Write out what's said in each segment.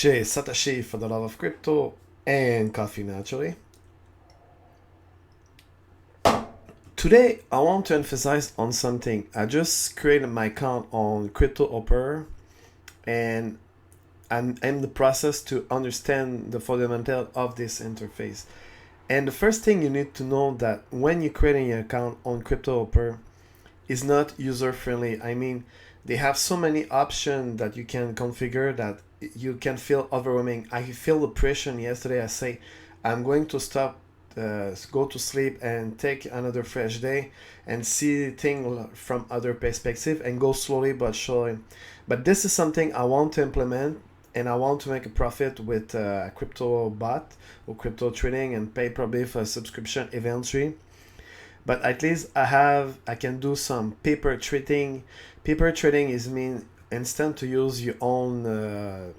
Chez Satoshi for the love of crypto and coffee naturally. Today I want to emphasize on something. I just created my account on Cryptohopper and I'm in the process to understand the fundamental of this interface. And the first thing you need to know that when you're creating your account on Cryptohopper is not user friendly. I mean, they have so many options that you can configure that you can feel overwhelming. I feel the pressure yesterday. I say, I'm going to stop, go to sleep and take another fresh day and see things from other perspective and go slowly but surely. But this is something I want to implement and I want to make a profit with crypto bot or crypto trading and pay probably for a subscription eventually. But at least I can do some paper trading. Paper trading is mean instant to use your own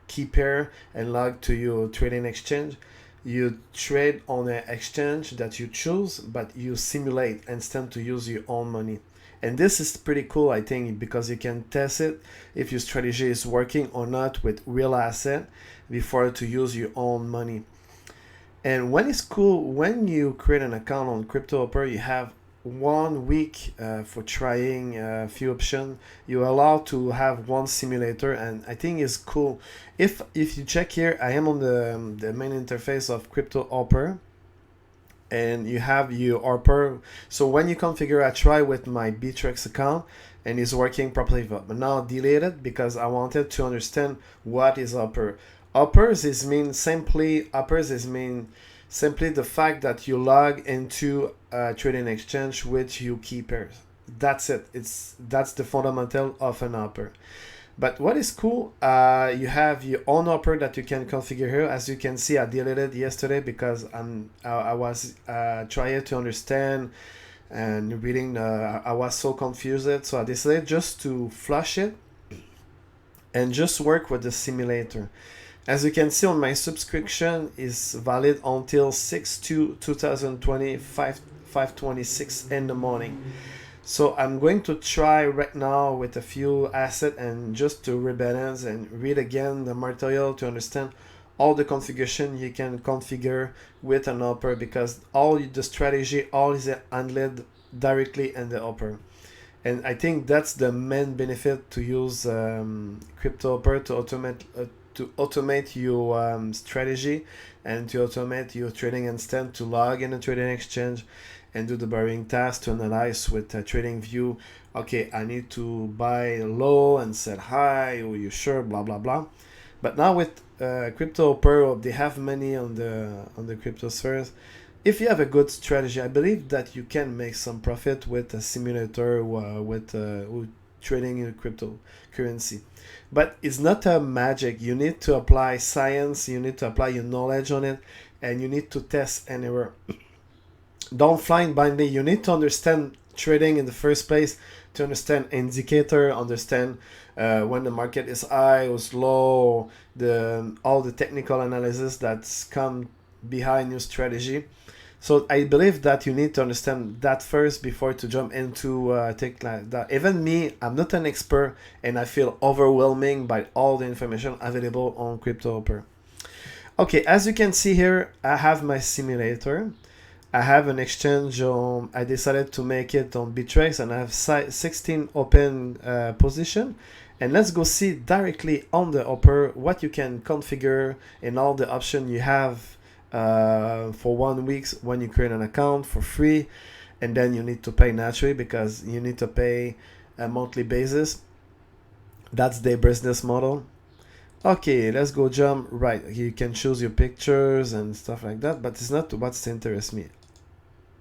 key pair and log to your trading exchange. You trade on an exchange that you choose, but you simulate instant to use your own money. And this is pretty cool, I think, because you can test it if your strategy is working or not with real asset before to use your own money. And when it's cool, when you create an account on Cryptohopper, you have 1 week for trying a few options. You're allowed to have one simulator, and I think it's cool. If you check here, I am on the main interface of Cryptohopper, and you have your Hopper. So when you configure, I try with my Bittrex account, and it's working properly. But now delete it because I wanted to understand what is Hopper. Uppers is mean simply the fact that you log into a trading exchange with your key pairs. That's it. That's the fundamental of an upper. But what is cool, you have your own upper that you can configure here. As you can see, I deleted yesterday because I was trying to understand and reading. I was so confused, so I decided just to flush it and just work with the simulator. As you can see on my subscription is valid until 6/2/2020, 5:26 in the morning. So I'm going to try right now with a few assets and just to rebalance and read again the material to understand all the configuration you can configure with an upper, because all the strategy, all is handled directly in the upper. And I think that's the main benefit to use Cryptohopper to automate your strategy and to automate your trading instant, to log in a trading exchange and do the borrowing task, to analyze with a trading view. Okay, I need to buy low and sell high, or you sure, blah blah blah. But now with Cryptohopper, they have many on the crypto spheres. If you have a good strategy, I believe that you can make some profit with a simulator with trading in cryptocurrency. But it's not a magic. You need to apply science, you need to apply your knowledge on it, and you need to test and error. Don't blind blindly. You need to understand trading in the first place, to understand indicator, understand when the market is high or low, all the technical analysis that's come behind your strategy. So I believe that you need to understand that first before to jump into take like that. Even me, I'm not an expert, and I feel overwhelming by all the information available on Cryptohopper. Okay, as you can see here, I have my simulator. I have an exchange on. I decided to make it on Bittrex, and I have 16 open position. And let's go see directly on the upper what you can configure and all the options you have for 1 week when you create an account for free, and then you need to pay naturally because you need to pay a monthly basis. That's their business model. Okay, let's go jump right. You can choose your pictures and stuff like that, but it's not what's interests me.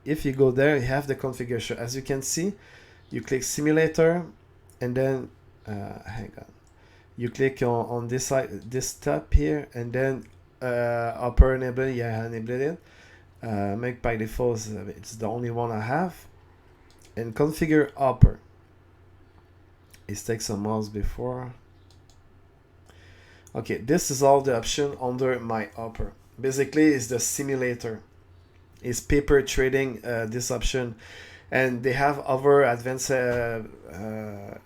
If you go there, you have the configuration. As you can see, you click simulator, and then hang on, you click on this side, this tab here, and then upper enable, yeah, enable it. Make by default, it's the only one I have. And configure upper. It takes some mouse before. Okay, this is all the option under my upper. Basically, it's the simulator. It's paper trading, this option. and they have other advanced.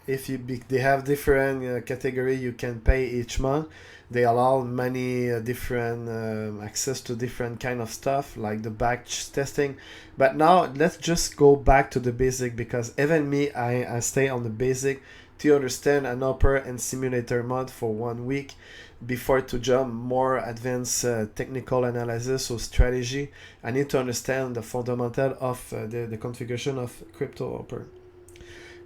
If they have different category, you can pay each month. They allow many different access to different kind of stuff like the batch testing. But now let's just go back to the basic, because even me, I stay on the basic to understand an upper and simulator mod for 1 week before to jump more advanced technical analysis or strategy. I need to understand the fundamental of the configuration of Cryptohopper.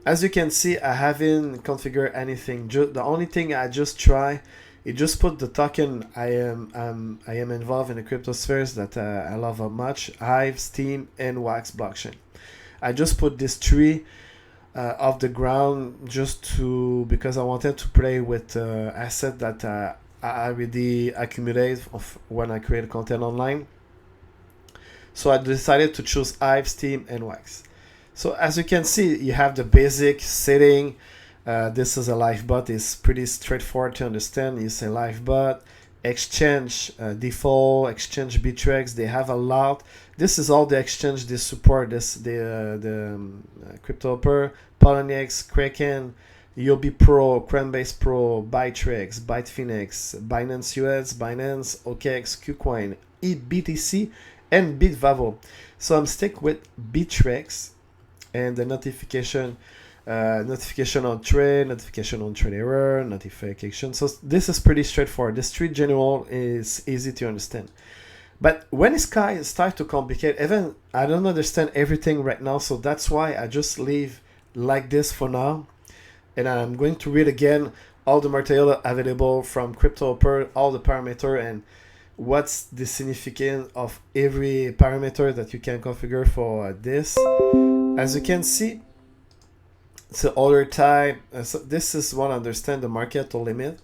As you can see, I haven't configured anything. The only thing I just try is just put the token I am involved in the cryptospheres that I love much: Hive, Steam, and Wax blockchain. I just put this tree off the ground just because I wanted to play with asset that I already accumulate of when I create content online. So I decided to choose Hive, Steam, and Wax. So as you can see, you have the basic setting. This is a live bot. It's pretty straightforward to understand. You say live bot, exchange default, exchange Bittrex. They have a lot. This is all the exchange they support. The Cryptohopper, Poloniex, Kraken, Yobi Pro, Cranbase Pro, Bittrex, Bitfinex, Binance US, Binance, OKX, KuCoin, eBTC, and Bitvavo. So I'm stick with Bittrex and the notification on trade, notification on trade error, notification. So this is pretty straightforward. The street general is easy to understand. But when it starts to complicate, even I don't understand everything right now. So that's why I just leave like this for now. And I'm going to read again all the material available from Cryptohopper, all the parameter, and what's the significance of every parameter that you can configure for this. As you can see, it's the other type. So this is one, understand the market or limit,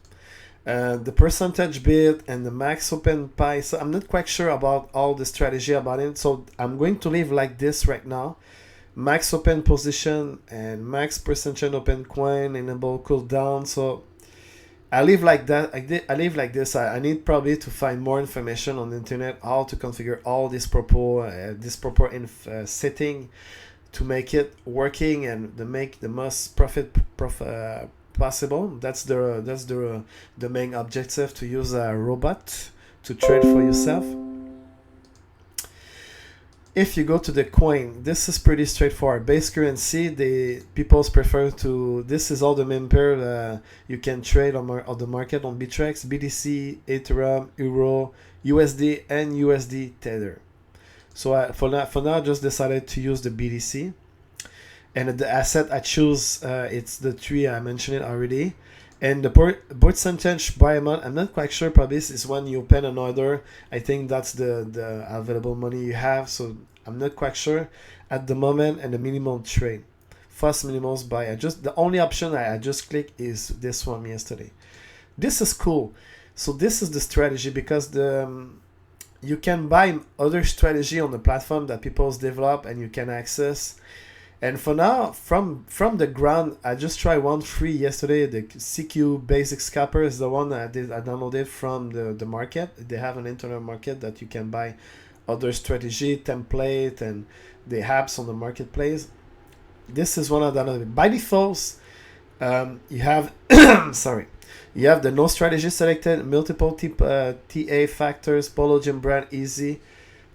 the percentage bid, and the max open pie. So I'm not quite sure about all the strategy about it. So I'm going to leave like this right now. Max open position and max percentage open coin, enable cooldown. So I leave like that. I leave like this. I need probably to find more information on the internet how to configure all this proper setting to make it working and to make the most profit possible. That's the main objective, to use a robot to trade for yourself. If you go to the coin, this is pretty straightforward. Base currency, the people's prefer to. This is all the main pair you can trade on the market on Bittrex, BTC, Ethereum, Euro, USD, and USD Tether. So for now, I just decided to use the BTC. And the asset I choose, it's the three I mentioned it already. And the percentage by amount, I'm not quite sure. Probably this is when you open an order. I think that's the available money you have. So I'm not quite sure at the moment. And the minimum trade, first minimums buy. The only option I just click is this one yesterday. This is cool. So this is the strategy, because you can buy other strategy on the platform that people's develop and you can access. And for now, from the ground, I just tried one free yesterday. The CQ Basic Scalper is the one I downloaded from the market. They have an internal market that you can buy other strategy, template, and the apps on the marketplace. This is one I downloaded. By default, you have you have the no strategy selected, multiple TA factors, Bollinger Brand easy,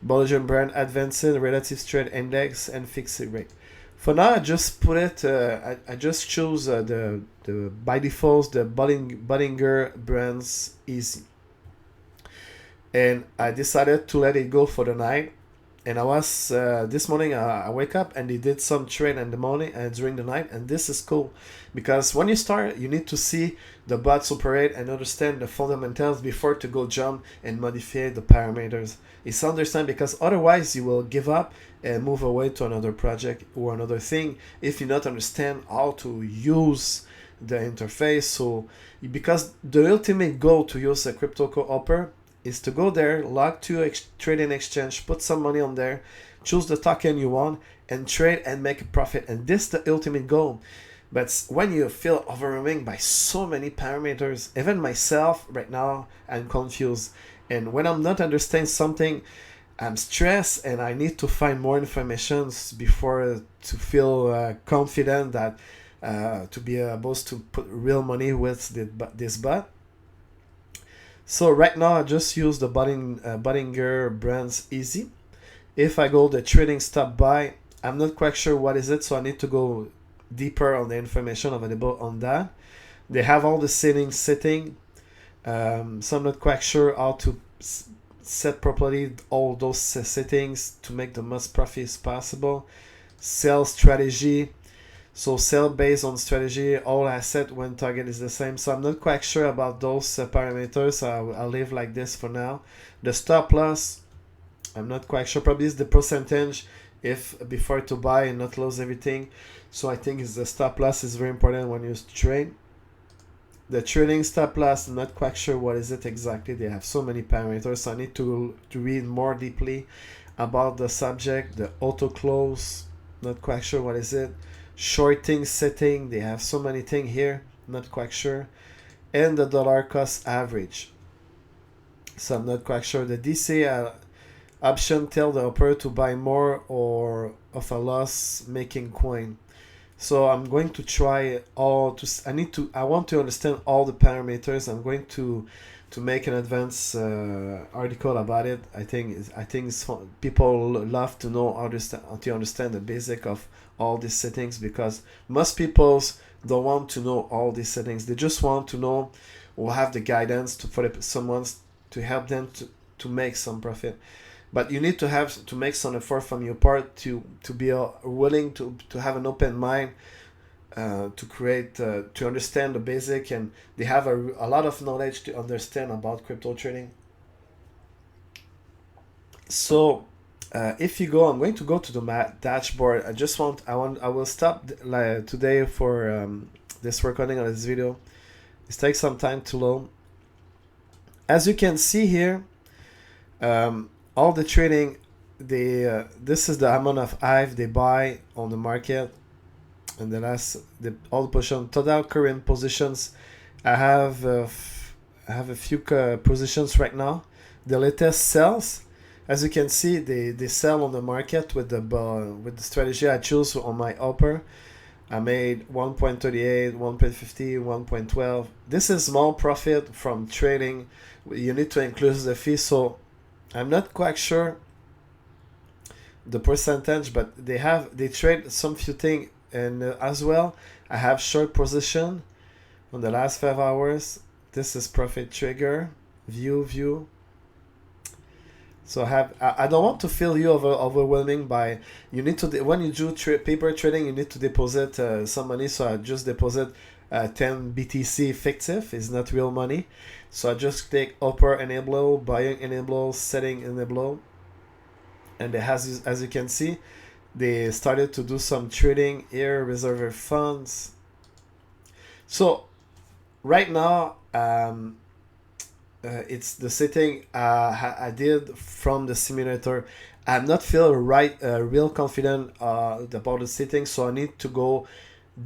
Bollinger Brand advanced, relative trade index, and fixed rate. For now, I just put it. I just chose the by default the Bollinger Brands easy, and I decided to let it go for the night. And I was this morning I wake up and they did some trade in the morning and during the night, and this is cool because when you start, you need to see the bots operate and understand the fundamentals before to go jump and modify the parameters. It's understand, because otherwise you will give up and move away to another project or another thing if you not understand how to use the interface. So because the ultimate goal to use a Cryptohopper is to go there, log to a trading exchange, put some money on there, choose the token you want, and trade and make a profit. And this is the ultimate goal. But when you feel overwhelming by so many parameters, even myself right now, I'm confused. And when I'm not understanding something, I'm stressed and I need to find more information before to feel confident that to be able to put real money with this bot. So right now I just use the Bottinger Brands Easy. If I go the trading stop buy, I'm not quite sure what is it, so I need to go deeper on the information available on that. They have all the settings setting, so I'm not quite sure how to set properly all those settings to make the most profits possible. Sell strategy, so sell based on strategy, all asset when target is the same. So I'm not quite sure about those parameters, so I'll leave like this for now. The stop loss, I'm not quite sure, probably it's the percentage if before to buy and not lose everything. So I think the stop loss is very important when you trade. The trading stop loss, I'm not quite sure what is it exactly. They have so many parameters, so I need to read more deeply about the subject. The auto close, not quite sure what is it. Shorting setting, they have so many things here, not quite sure. And the dollar cost average, so I'm not quite sure. The DC option tell the operator to buy more or of a loss making coin. So I'm going to try all to I want to understand all the parameters. I'm going to make an advanced article about it. I think it's fun. People love to know to understand the basic of all these settings, because most people don't want to know all these settings. They just want to know or have the guidance for someone to help them to make some profit. But you need to have to make some effort from your part to be willing to have an open mind, to create to understand the basic, and they have a lot of knowledge to understand about crypto trading. So if you go, I'm going to go to the dashboard. I will stop today for this recording of this video. It takes some time to load. As you can see here, all the trading, this is the amount of HIVE they buy on the market, and all the position total current positions. I have a few positions right now. The latest sells, as you can see, they sell on the market with the strategy I choose on my upper. I made 1.38, 1.50, 1.12. This is small profit from trading. You need to include the fee, so I'm not quite sure the percentage, but they trade some few things, and as well I have short position on the last 5 hours. This is profit trigger view. So I don't want to feel you overwhelming by, you need to, when you do paper trading, you need to deposit some money. So I just deposit 10 BTC fictive, is not real money. So I just take upper enable, buying enable, setting enable, and as you can see, they started to do some trading here, reserve funds. So right now, it's the setting I did from the simulator. I'm not feel real confident about the setting, so I need to go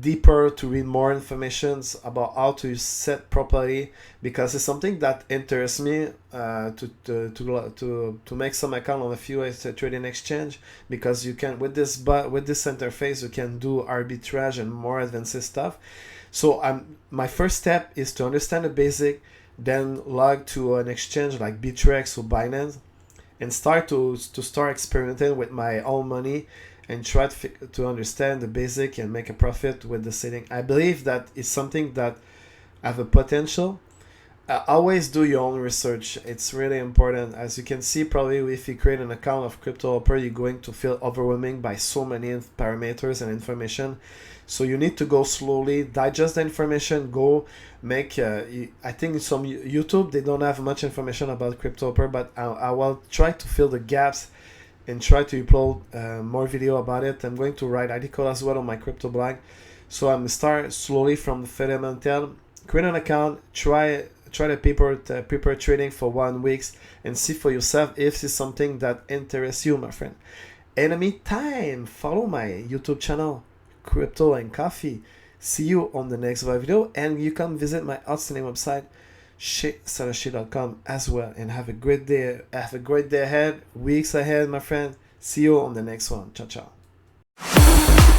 deeper to read more information about how to set properly, because it's something that interests me to make some account on a few trading exchange, because you can with this interface you can do arbitrage and more advanced stuff. So my first step is to understand the basic, then log to an exchange like Bittrex or Binance, and start experimenting with my own money and try to understand the basic and make a profit with the setting. I believe that is something that have a potential. Always do your own research. It's really important. As you can see, probably if you create an account of Cryptohopper, you're going to feel overwhelming by so many parameters and information. So you need to go slowly, digest the information, go make, I think some YouTube, they don't have much information about Cryptohopper, but I will try to fill the gaps and try to upload more video about it. I'm going to write article as well on my crypto blog. So I'm start slowly from the fundamental, create an account, try the paper trading for 1 week, and see for yourself if it's something that interests you, my friend. In the meantime, follow my YouTube channel, Crypto and Coffee. See you on the next video, and you can visit my outstanding website, shit.com as well. And have a great day. Have a great day ahead, weeks ahead, my friend. See you on the next one. Ciao, ciao.